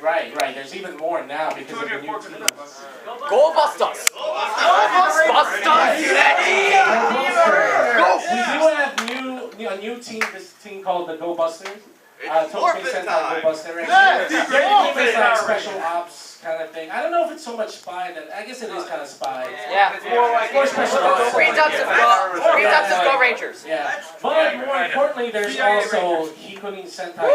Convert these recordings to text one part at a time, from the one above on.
Right. There's even more now because of the new team. Go Bustos! We do have a new team. This team called the Go Busters. Toku Sentai Go Buster. It's like special ops kind of thing. I don't know if it's so much spy. I guess it is kind of spy. Yeah, it's more special ops. Three types of Go Rangers. Yeah, but more importantly, there's also Hikunin Sentai.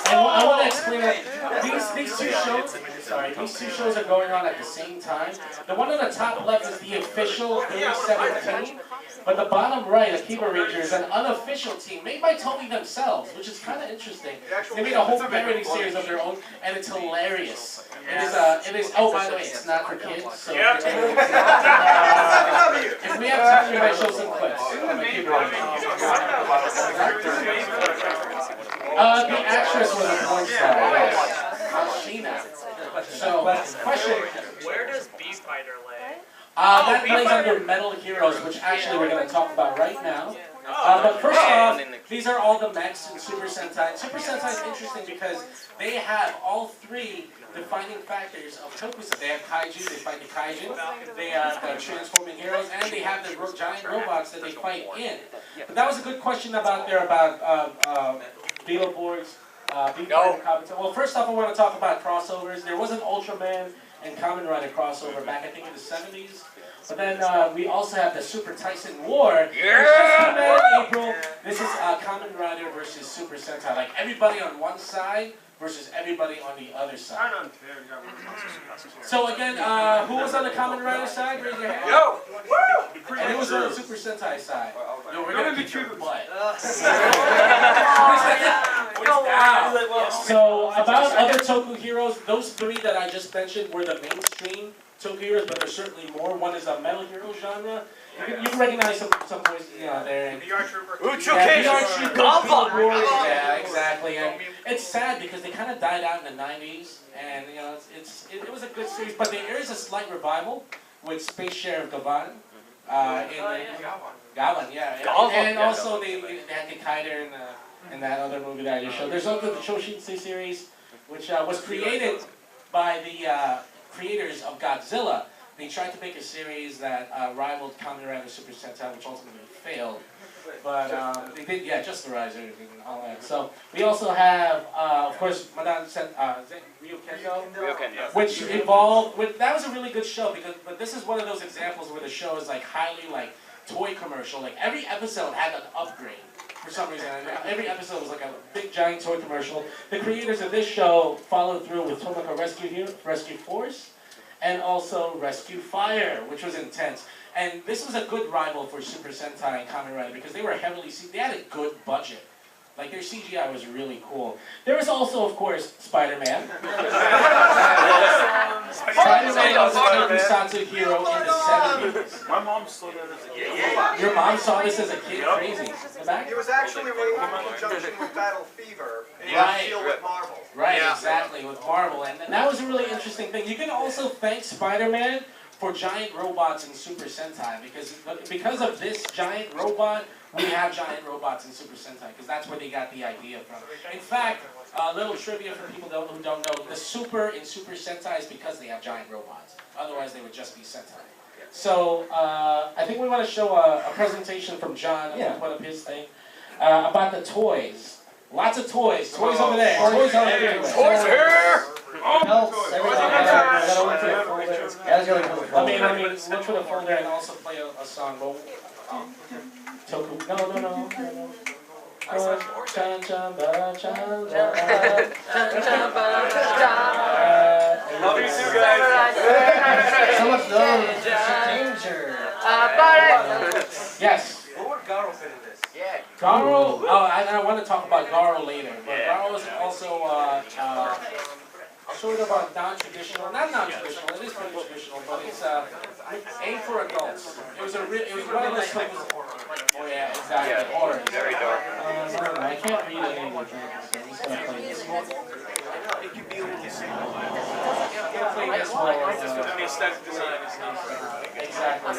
And I want to explain that these two shows are going on at the same time. The one on the top left is the official 37 team, but the bottom right, Akiba Ranger, is an unofficial team made by Toei themselves, which is kind of interesting. They made a whole parody series of their own, and it's hilarious. It is. Oh, by the way, it's not for kids. So if we have time, we might show some clips. The actress was a porn star, yes. Sheena. So, question. Where does B-Fighter lay? That plays under Metal Heroes, which actually we're going to talk about right now. But first off, these are all the mechs in Super Sentai. Super Sentai is interesting because they have all three defining factors of Toku. They have kaiju, they fight the kaiju, they have the transforming heroes, and they have the giant robots that they fight in. But that was a good question about Beetleborgs, Well, first off, I want to talk about crossovers. There was an Ultraman and Kamen Rider crossover back, I think, in the 70s. But then we also have the Super Tyson War, which just came out in April. This is Kamen Rider versus Super Sentai. Like everybody on one side versus everybody on the other side. So again, who was on the Kamen Rider side? Raise your hand. Yo! And who was on the Super Sentai side? Yo, we're gonna beat your butt. So about other Toku heroes, those three that I just mentioned were the mainstream Toku heroes, but there's certainly more. One is a metal hero genre. You can recognize some voices there. The Yard Trooper. Yeah, exactly. And it's sad because they kind of died out in the 90s, and it was a good series. But there is a slight revival with Space Sheriff Gavan. Gavan, yeah. And also they had the Kaider in that other movie that I just showed. There's also the Choshinsei series, which was created by the creators of Godzilla. They tried to make a series that rivaled Kamen Rider Super Sentai, which ultimately failed. But they did, just the risers and all that. So we also have, of course, Madan Ryukendo, which evolved. That was a really good show but this is one of those examples where the show is like highly like toy commercial. Like every episode had an upgrade for some reason. Every episode was like a big giant toy commercial. The creators of this show followed through with Tomoko Rescue Force. And also Rescue Fire, which was intense. And this was a good rival for Super Sentai and Kamen Rider because they were they had a good budget. Like their CGI was really cool. There was also, of course, Spider-Man. Spider-Man was a tokusatsu hero in the 70s. My mom saw that as a kid. Your mom saw this as a kid? Crazy. It was actually made in conjunction with Battle Fever. Right. With Marvel. Right, exactly, with Marvel. And that was a really interesting thing. You can also thank Spider-Man for giant robots in Super Sentai because of this giant robot, we have giant robots in Super Sentai because that's where they got the idea from. In fact, a little trivia for people who don't know, the Super in Super Sentai is because they have giant robots. Otherwise, they would just be Sentai. So I think we want to show a presentation from John. I'm going to put up his thing about the toys. Lots of toys. Toys over there. Toys over here. Toys here! Let me look for the folder and also play a song. Toku. No. Love you too, guys. So much love. Danger. Yes. What would Garo fit in this? Garo. Oh, I want to talk about Garo later. But Garo is also sort of a non-traditional. Not non-traditional. It is pretty traditional, but it's aimed for adults. It was one of those things. Oh yeah, exactly. Horror. Very dark. I can't read it anymore. So I'm just gonna play this one. It could be a little simple. Play this one. The aesthetic design is not Exactly.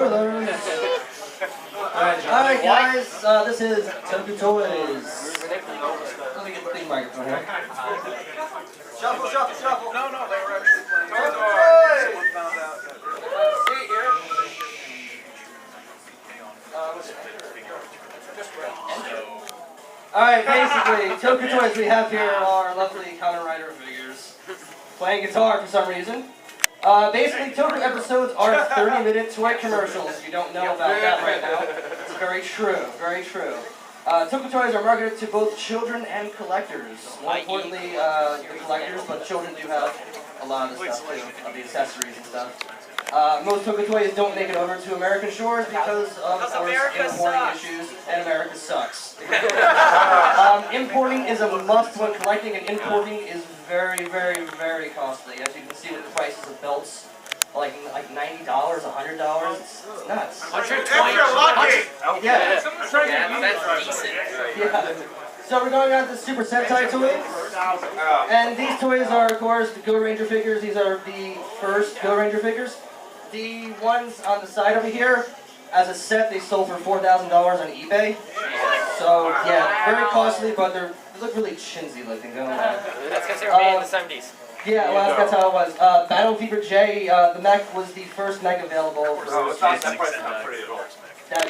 Spoilers! Alright guys, this is Toku Toys. Let me get the big microphone here. Shuffle, shuffle, shuffle. No, they were actually playing. Someone found out. See here. Alright, basically, Toku Toys we have here are lovely Kamen Rider figures. Playing guitar for some reason. Basically, Toku episodes are 30-minute toy commercials, if you don't know about that right now. It's very true, very true. Toku Toys are marketed to both children and collectors. More importantly, the collectors, but children do have a lot of the stuff too, of the accessories and stuff. Most Toku Toys don't make it over to American shores because of course, importing issues, and America sucks. Importing is a must when collecting, and importing is very, very, very costly. As you can see with the prices of belts, like $90, $100, it's nuts. 120. Yeah. That's decent. Yeah. So we're going on to Super Sentai toys, and these toys are, of course, the Go Ranger figures. These are the first Go Ranger figures. The ones on the side over here, as a set, they sold for $4,000 on eBay. So yeah, very costly, but they look really chintzy looking. Don't lie. That's because they were made in the 70s. Yeah, well, that's how it was. Battle Fever J, the mech was the first mech available.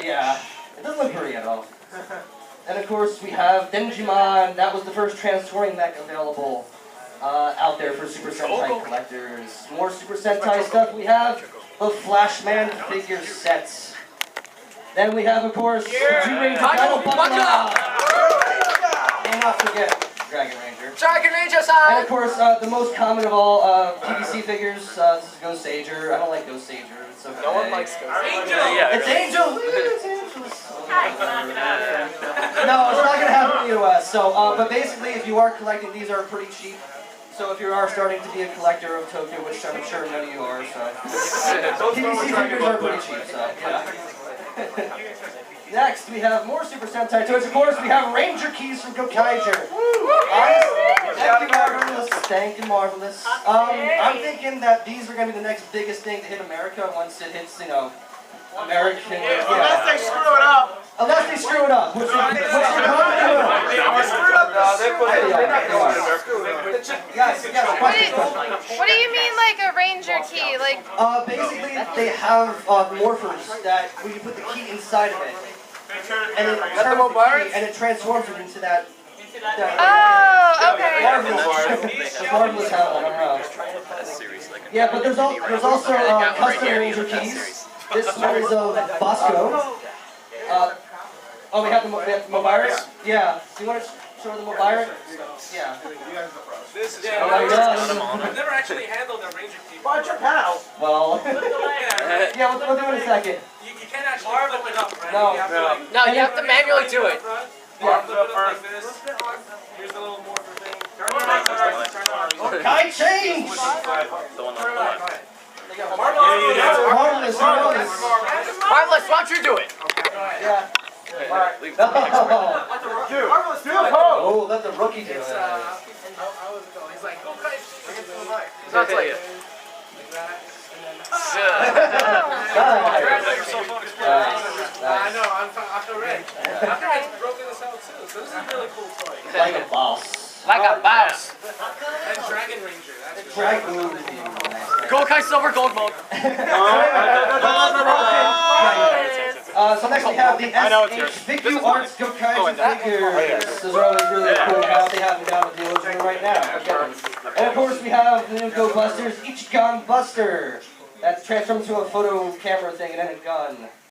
Yeah, it doesn't look pretty at all. And of course, we have Denjimon. That was the first transforming mech available out there for Super Sentai collectors. More Super Sentai stuff. We have the Flashman figure sets. Then we have, of course, the Two Ranger Battle Buckla. And not forget Dragon Ranger. Dragon Ranger And side! of course, the most common of all PVC figures. This is Ghost Sager. I don't like Ghost Sager. It's okay. No one likes Ghost. It's Angel! It's Angel! No, it's not going to happen in the US. So, but basically, if you are collecting, these are pretty cheap. So if you are starting to be a collector of Toku, which I'm sure none of you are, so PVC figures are pretty cheap, so yeah. Next, we have more Super Sentai toys. Of course, we have Ranger keys from Gokaiger. Thank you, Marvelous. Thank you, Marvelous. I'm thinking that these are going to be the next biggest thing to hit America once it hits, you know, American. Unless they screw it up. Unless they screw it up, which they probably will. Yes, question. What do you mean, like a ranger key? Like, Basically, they have morphers that where you put the key inside of it, and it turns the key, and it transforms it into that. oh, okay. Marvelous how I don't know. Yeah, but there's also custom ranger keys. This one is of Bosco. Oh, we have the Mobiris? Yeah. Do you want to show the Mobiris? Yeah. This is Oh my god. I've never actually handled a Ranger team. Bunch of pals. Well. Yeah, Yeah, we'll do it in a second. you can't actually flip it up, right? No. You have to, like, No, you have to manually do it. flip it up like this. Here's the little morpher thing. Turn it on. Turn it on. Kai change! Marvelous, marvelous. Marvelous, why don't you do it? Yeah. Dude, Oh, let the rookie do it. He's like, go guys. Sounds like it. You're so fucking Nice. I know, I'm ready. I've broken this out too, so this is a really cool toy. Like a boss. Like a mouse. And Dragon Ranger, that's Drag move. Gokai Silver Gold Mode. So next we have the SH Figure Arts Gokaiger figures. Those are always really cool how they have them down with the original right now. Okay. And of course we have the new Go Busters Ichigan Buster. That's transformed into a photo camera thing and then a gun.